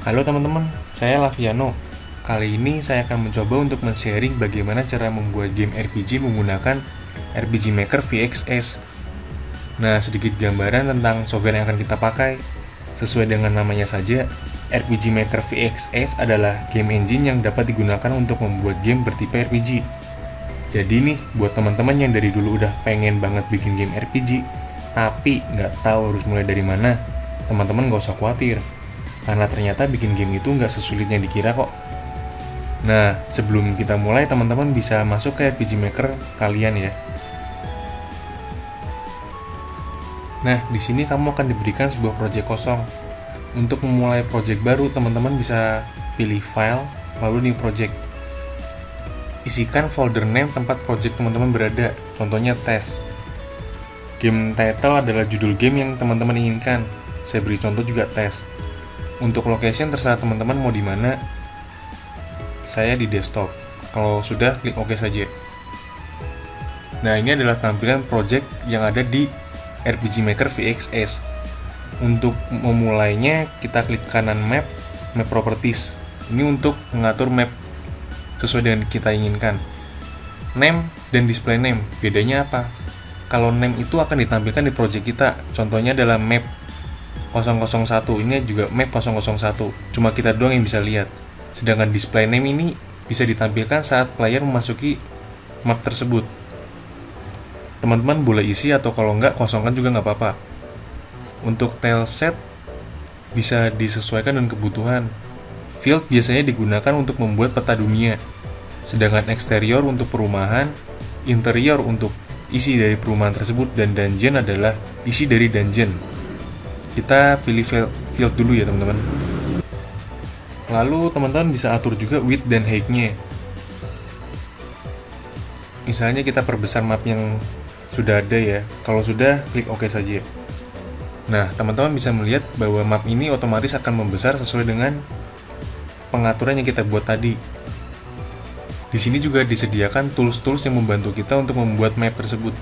Halo teman-teman, saya Laviano. Kali ini saya akan mencoba untuk men-sharing bagaimana cara membuat game RPG menggunakan RPG Maker VXS. Nah, sedikit gambaran tentang software yang akan kita pakai. Sesuai dengan namanya saja, RPG Maker VXS adalah game engine yang dapat digunakan untuk membuat game bertipe RPG. Jadi nih, buat teman-teman yang dari dulu udah pengen banget bikin game RPG, tapi nggak tahu harus mulai dari mana, teman-teman nggak usah khawatir. Karena ternyata bikin game itu nggak sesulit yang dikira kok. Nah, sebelum kita mulai, teman-teman bisa masuk ke RPG Maker kalian ya. Nah, di sini kamu akan diberikan sebuah project kosong. Untuk memulai project baru, teman-teman bisa pilih file, lalu new project. Isikan folder name tempat project teman-teman berada, contohnya test. Game title adalah judul game yang teman-teman inginkan. Saya beri contoh juga test. Untuk location terserah teman-teman mau di mana. Saya di desktop. Kalau sudah, klik OK saja. Nah, ini adalah tampilan project yang ada di RPG Maker VXS. Untuk memulainya, kita klik kanan map properties. Ini untuk mengatur map sesuai dengan kita inginkan. Name dan display name, bedanya apa? Kalau name itu akan ditampilkan di project kita. Contohnya adalah map 001, ini juga map 001, cuma kita doang yang bisa lihat. Sedangkan display name ini bisa ditampilkan saat player memasuki map tersebut. Teman-teman boleh isi atau kalau enggak kosongkan juga nggak apa-apa. Untuk tileset bisa disesuaikan dengan kebutuhan. Field biasanya digunakan untuk membuat peta dunia, sedangkan eksterior untuk perumahan, interior untuk isi dari perumahan tersebut, dan dungeon adalah isi dari dungeon. Kita pilih field dulu ya teman-teman. Lalu teman-teman bisa atur juga width dan height-nya. Misalnya kita perbesar map yang sudah ada ya. Kalau sudah, klik OK saja. Nah, teman-teman bisa melihat bahwa map ini otomatis akan membesar sesuai dengan pengaturan yang kita buat tadi. Di sini juga disediakan tools-tools yang membantu kita untuk membuat map tersebut.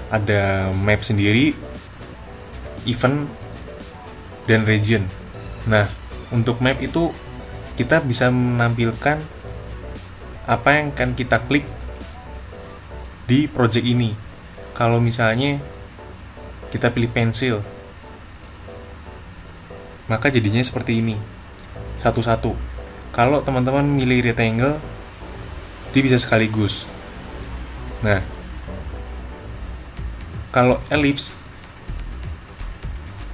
Ada map sendiri, event, dan region. Nah, untuk map itu kita bisa menampilkan apa yang akan kita klik di project ini. Kalau misalnya kita pilih pensil, maka jadinya seperti ini, satu-satu. Kalau teman-teman milih rectangle, dia bisa sekaligus. Nah, kalau ellipse,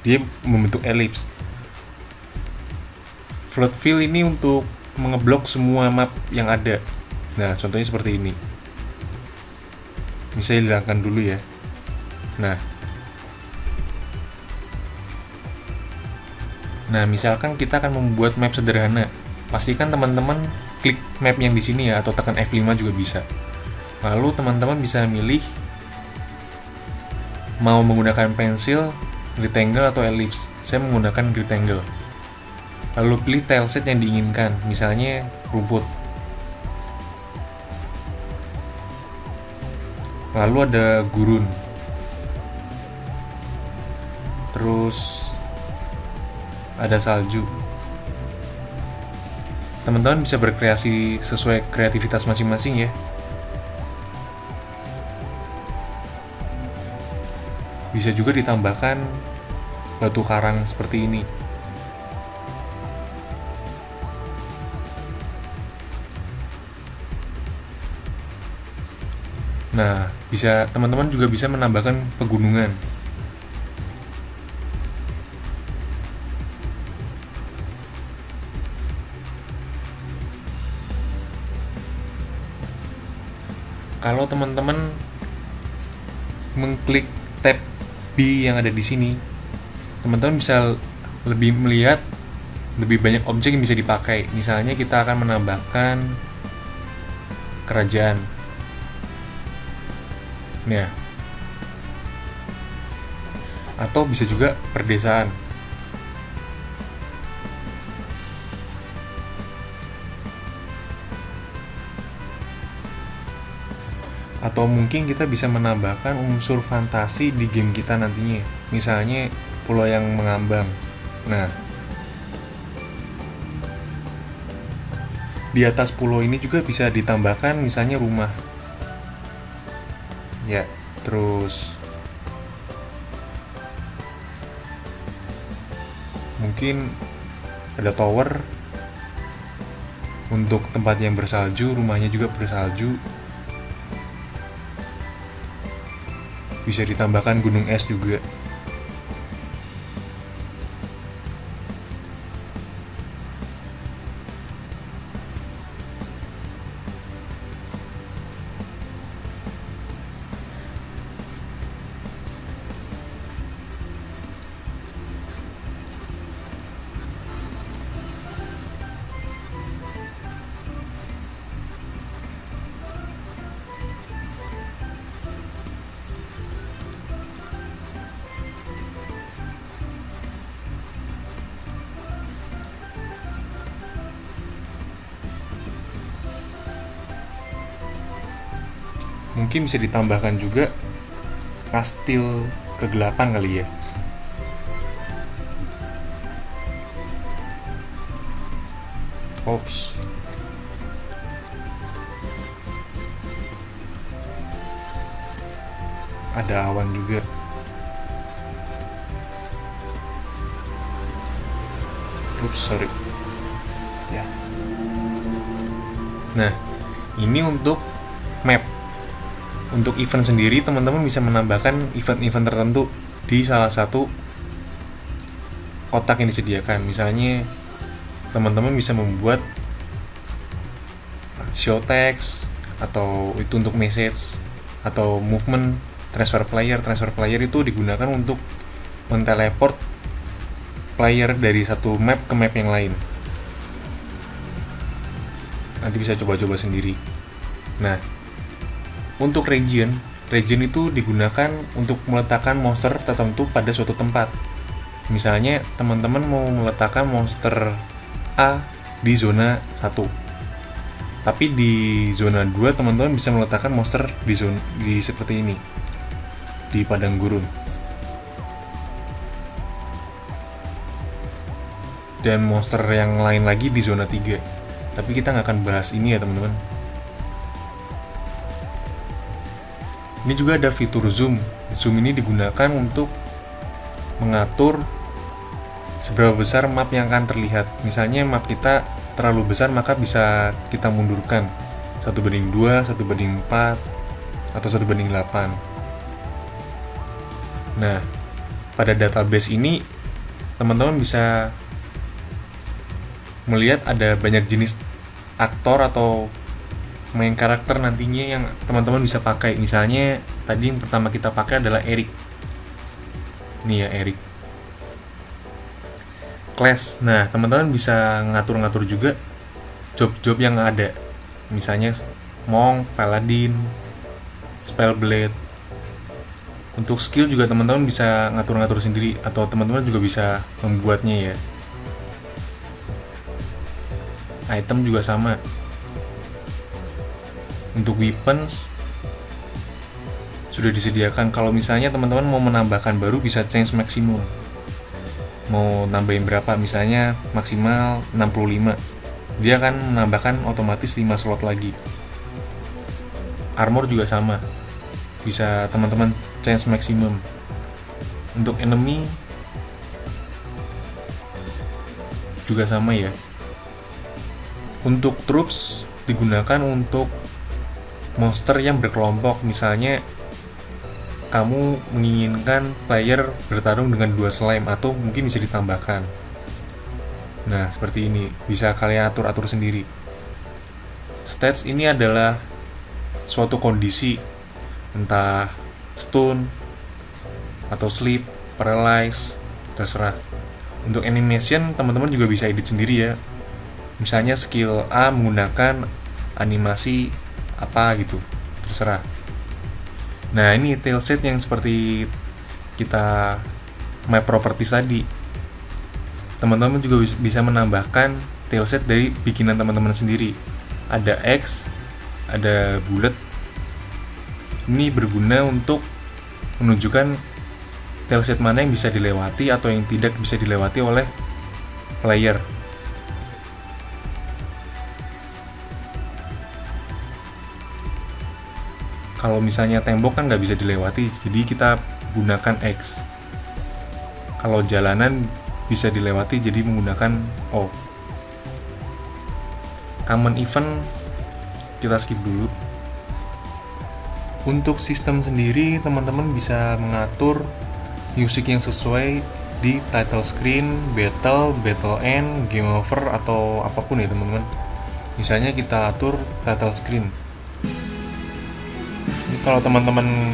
dia membentuk ellipse. Float fill ini untuk mengeblok semua map yang ada. Nah, contohnya seperti ini. Bisa hilangkan dulu ya. Nah, misalkan kita akan membuat map sederhana. Pastikan teman-teman klik map yang di sini ya, atau tekan F5 juga bisa. Lalu teman-teman bisa milih mau menggunakan pensil, rectangle atau ellipse. Saya menggunakan rectangle. Lalu pilih tileset yang diinginkan, misalnya rumput. Lalu ada gurun. Terus ada salju. Teman-teman bisa berkreasi sesuai kreativitas masing-masing ya. Bisa juga ditambahkan batu karang seperti ini. Nah, teman-teman juga bisa menambahkan pegunungan. Kalau teman-teman mengklik tab B yang ada di sini, teman-teman bisa lebih melihat lebih banyak objek yang bisa dipakai. Misalnya kita akan menambahkan kerajaan. Nah, atau bisa juga perdesaan. Atau mungkin kita bisa menambahkan unsur fantasi di game kita nantinya. Misalnya pulau yang mengambang. Nah, Di atas pulau ini juga bisa ditambahkan misalnya rumah. Ya, terus mungkin ada tower untuk tempat yang bersalju, rumahnya juga bersalju. Bisa ditambahkan gunung es juga. Mungkin bisa ditambahkan juga kastil kegelapan kali ya. Ops. Ada awan juga. Oops, sorry. Ya. Nah, ini untuk map. Untuk event sendiri, teman-teman bisa menambahkan event-event tertentu di salah satu kotak yang disediakan. Misalnya, teman-teman bisa membuat show text, atau itu untuk message, atau movement, transfer player. Transfer player itu digunakan untuk menteleport player dari satu map ke map yang lain. Nanti bisa coba-coba sendiri. Nah, untuk region itu digunakan untuk meletakkan monster tertentu pada suatu tempat. Misalnya, teman-teman mau meletakkan monster A di zona 1. Tapi di zona 2 teman-teman bisa meletakkan monster di seperti ini. Di padang gurun. Dan monster yang lain lagi di zona 3. Tapi kita nggak akan bahas ini ya teman-teman. Ini juga ada fitur zoom. Zoom ini digunakan untuk mengatur seberapa besar map yang akan terlihat. Misalnya map kita terlalu besar, maka bisa kita mundurkan 1:2, 1:4, atau 1:8. Nah, pada database ini teman-teman bisa melihat ada banyak jenis aktor atau main karakter nantinya yang teman-teman bisa pakai. Misalnya tadi yang pertama kita pakai adalah Eric. Nih ya, Eric. Class. Nah, teman-teman bisa ngatur-ngatur juga job-job yang ada. Misalnya Monk, Paladin, Spellblade. Untuk skill juga teman-teman bisa ngatur-ngatur sendiri, atau teman-teman juga bisa membuatnya ya. Item juga sama. Untuk weapons sudah disediakan. Kalau misalnya teman-teman mau menambahkan baru, bisa change maksimum. Mau nambahin berapa, misalnya maksimal 65. Dia akan menambahkan otomatis 5 slot lagi. Armor juga sama. Bisa teman-teman change maksimum. Untuk enemy juga sama ya. Untuk troops digunakan untuk monster yang berkelompok. Misalnya kamu menginginkan player bertarung dengan 2 slime, atau mungkin bisa ditambahkan. Nah, seperti ini. Bisa kalian atur-atur sendiri. Stats ini adalah suatu kondisi, entah stun atau sleep, paralyze, terserah. Untuk animation, teman-teman juga bisa edit sendiri ya. Misalnya skill A menggunakan animasi apa gitu, terserah. Nah, ini tileset yang seperti kita map properties tadi. Teman-teman juga bisa menambahkan tileset dari bikinan teman-teman sendiri. Ada X, ada bullet. Ini berguna untuk menunjukkan tileset mana yang bisa dilewati atau yang tidak bisa dilewati oleh player. Kalau misalnya tembok kan nggak bisa dilewati, jadi kita gunakan X. Kalau jalanan bisa dilewati, jadi menggunakan O. Common event kita skip dulu. Untuk sistem sendiri, teman-teman bisa mengatur musik yang sesuai di title screen, battle end, game over, atau apapun ya teman-teman. Misalnya kita atur title screen. Ini kalau teman-teman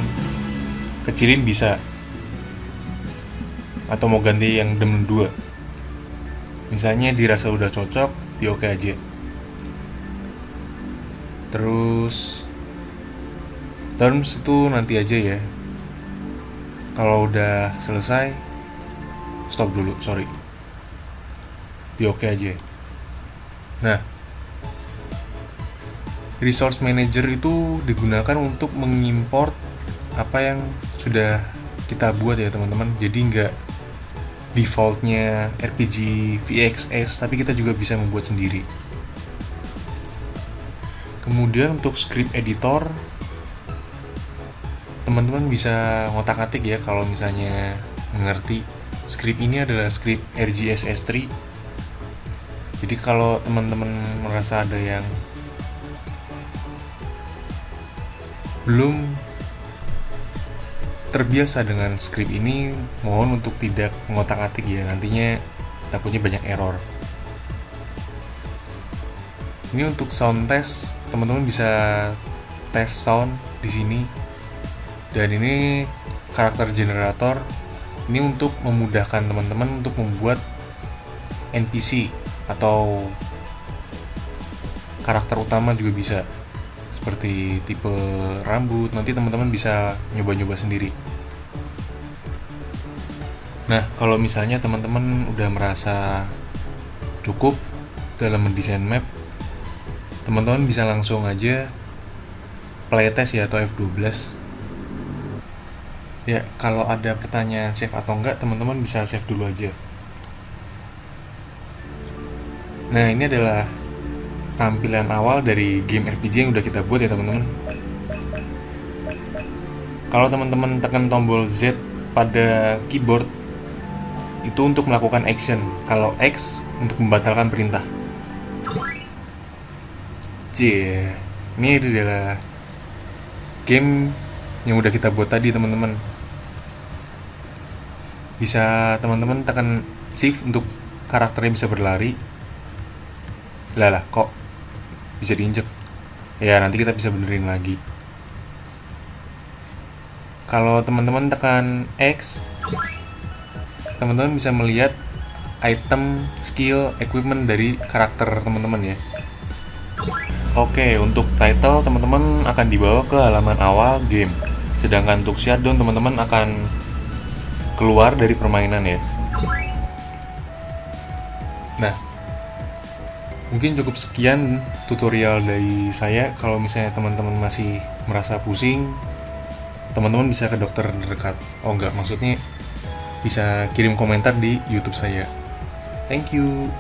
kecilin bisa, atau mau ganti yang demen 2. Misalnya dirasa udah cocok, di oke aja. Terus terms itu nanti aja ya. Kalau udah selesai, stop dulu, sorry. Di oke aja. Nah, resource manager itu digunakan untuk mengimport apa yang sudah kita buat ya teman-teman. Jadi nggak defaultnya RPG VXS, tapi kita juga bisa membuat sendiri. Kemudian untuk script editor, teman-teman bisa ngotak-atik ya kalau misalnya mengerti. Script ini adalah script RGSS3. Jadi kalau teman-teman merasa ada yang belum terbiasa dengan script ini, mohon untuk tidak mengotak-atik ya, nantinya takutnya banyak error. Ini untuk sound test, teman-teman bisa tes sound di sini. Dan ini karakter generator, ini untuk memudahkan teman-teman untuk membuat NPC atau karakter utama juga bisa. Seperti tipe rambut, nanti teman-teman bisa nyoba-nyoba sendiri. Nah, kalau misalnya teman-teman udah merasa cukup dalam mendesain map, teman-teman bisa langsung aja playtest ya, atau F12. Ya, kalau ada pertanyaan save atau enggak, teman-teman bisa save dulu aja. Nah, ini adalah tampilan awal dari game RPG yang udah kita buat ya teman-teman. Kalau teman-teman tekan tombol Z pada keyboard, itu untuk melakukan action. Kalau X untuk membatalkan perintah. Ini adalah game yang udah kita buat tadi teman-teman. Bisa teman-teman tekan shift untuk karakternya bisa berlari. Lah kok bisa diinjek? Ya, nanti kita bisa benerin lagi. Kalau teman-teman tekan X, teman-teman bisa melihat item, skill, equipment dari karakter teman-teman ya. Oke, untuk title teman-teman akan dibawa ke halaman awal game. Sedangkan untuk shutdown teman-teman akan keluar dari permainan ya. Nah, mungkin cukup sekian tutorial dari saya. Kalau misalnya teman-teman masih merasa pusing, teman-teman bisa ke dokter terdekat. Oh enggak, maksudnya bisa kirim komentar di YouTube saya. Thank you.